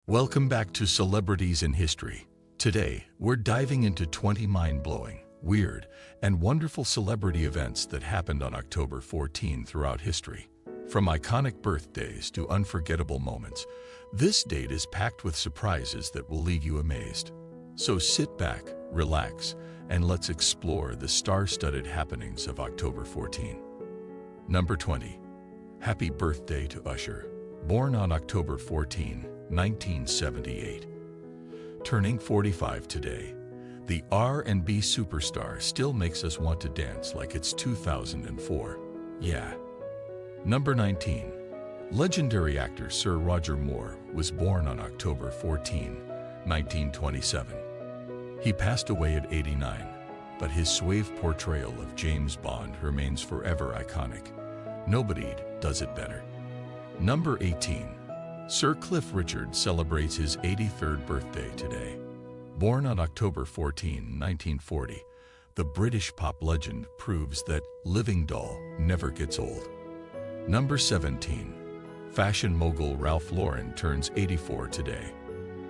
Welcome back to Celebrities in History. Today, we're diving into 20 mind-blowing, weird, and wonderful celebrity events that happened on October 14 throughout history. From iconic birthdays to unforgettable moments, this date is packed with surprises that will leave you amazed. So sit back, relax, and let's explore the star-studded happenings of October 14. Number 20. Happy birthday to Usher. Born on October 14, 1978. Turning 45 today, the R&B superstar still makes us want to dance like it's 2004. Yeah. Number 19. Legendary actor Sir Roger Moore was born on October 14, 1927. He passed away at 89, but his suave portrayal of James Bond remains forever iconic. Nobody does it better. Number 18. Sir Cliff Richard celebrates his 83rd birthday today. Born on October 14, 1940, the British pop legend proves that living doll never gets old. Number 17. Fashion mogul Ralph Lauren turns 84 today.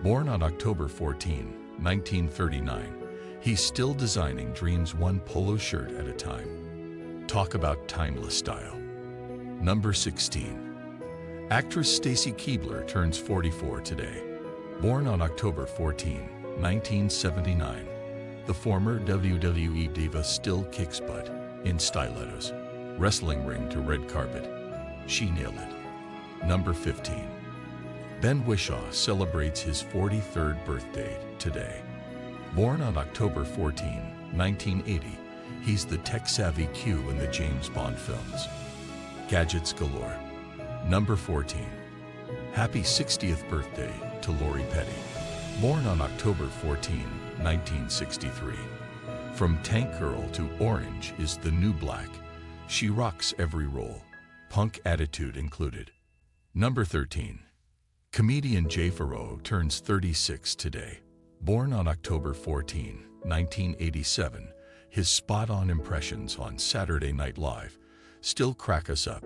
Born on October 14, 1939, he's still designing Dream's one polo shirt at a time. Talk about timeless style. Number 16. Actress Stacy Keibler turns 44 today. Born on October 14, 1979, the former WWE diva still kicks butt in stilettos, wrestling ring to red carpet. She nailed it. Number 15. Ben Whishaw celebrates his 43rd birthday today. Born on October 14, 1980, he's the tech-savvy Q in the James Bond films. Gadgets galore. Number 14. Happy 60th birthday to Lori Petty. Born on October 14, 1963. From Tank Girl to Orange is the New Black. She rocks every role, punk attitude included. Number 13. Comedian Jay Farrow turns 36 today. Born on October 14, 1987, his spot-on impressions on Saturday Night Live still crack us up.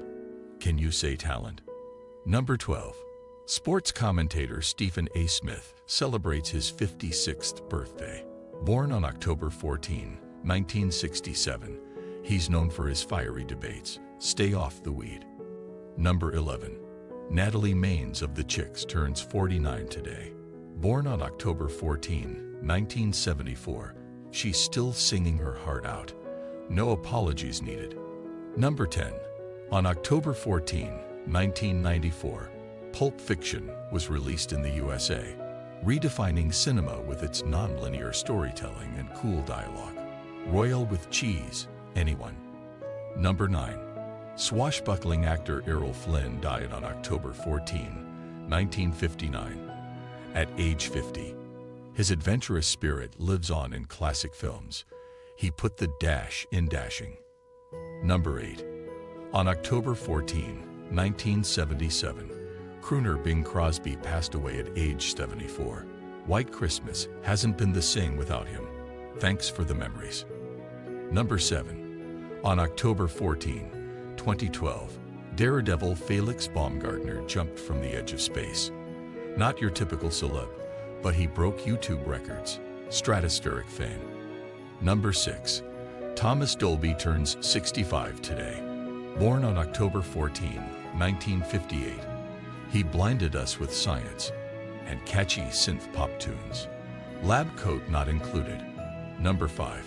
Can you say talent? Number 12. Sports commentator Stephen A. Smith celebrates his 56th birthday. Born on October 14, 1967, he's known for his fiery debates. Stay off the weed. Number 11. Natalie Maines of the Chicks turns 49 today. Born on October 14, 1974, she's still singing her heart out. No apologies needed. Number 10. On October 14, 1994, Pulp Fiction was released in the USA, redefining cinema with its non-linear storytelling and cool dialogue. Royal with cheese, anyone? Number 9. Swashbuckling actor Errol Flynn died on October 14, 1959. At age 50, his adventurous spirit lives on in classic films. He put the dash in dashing. Number 8. On October 14, 1977, crooner Bing Crosby passed away at age 74. White Christmas hasn't been the same without him. Thanks for the memories. Number 7. On October 14, 2012, daredevil Felix Baumgartner jumped from the edge of space. Not your typical celeb, but he broke YouTube records. Stratospheric fame. Number 6. Thomas Dolby turns 65 today. Born on October 14, 1958, he blinded us with science and catchy synth pop tunes. Lab coat not included. Number 5.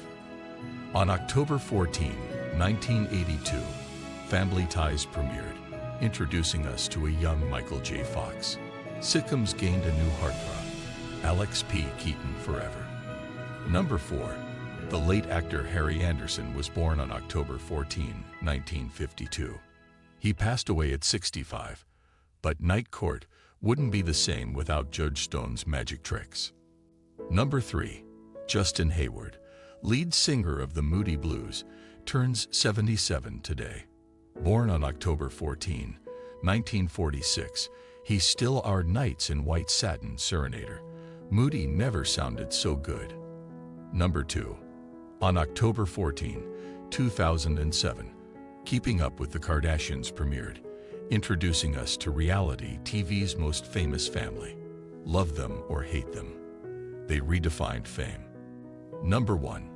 On October 14, 1982, Family Ties premiered, introducing us to a young Michael J. Fox. Sitcoms gained a new heartthrob. Alex P. Keaton forever. Number 4. The late actor Harry Anderson was born on October 14, 1952. He passed away at 65, but Night Court wouldn't be the same without Judge Stone's magic tricks. Number 3. Justin Hayward, lead singer of the Moody Blues, turns 77 today. Born on October 14, 1946, he's still our Knights in White Satin serenader. Moody never sounded so good. Number 2. On October 14, 2007, Keeping Up with the Kardashians premiered, introducing us to reality TV's most famous family. Love them or hate them, they redefined fame. Number 1.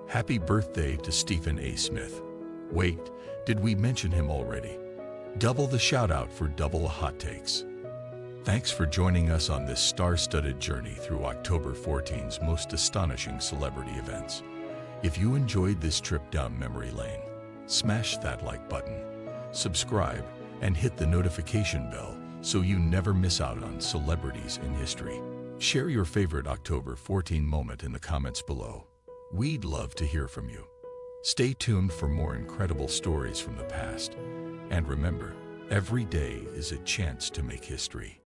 Happy birthday to Stephen A. Smith. Wait, did we mention him already? Double the shout out for double hot takes. Thanks for joining us on this star-studded journey through October 14's most astonishing celebrity events. If you enjoyed this trip down memory lane, smash that like button, subscribe, and hit the notification bell so you never miss out on celebrities in history. Share your favorite October 14 moment in the comments below. We'd love to hear from you. Stay tuned for more incredible stories from the past. And remember, every day is a chance to make history.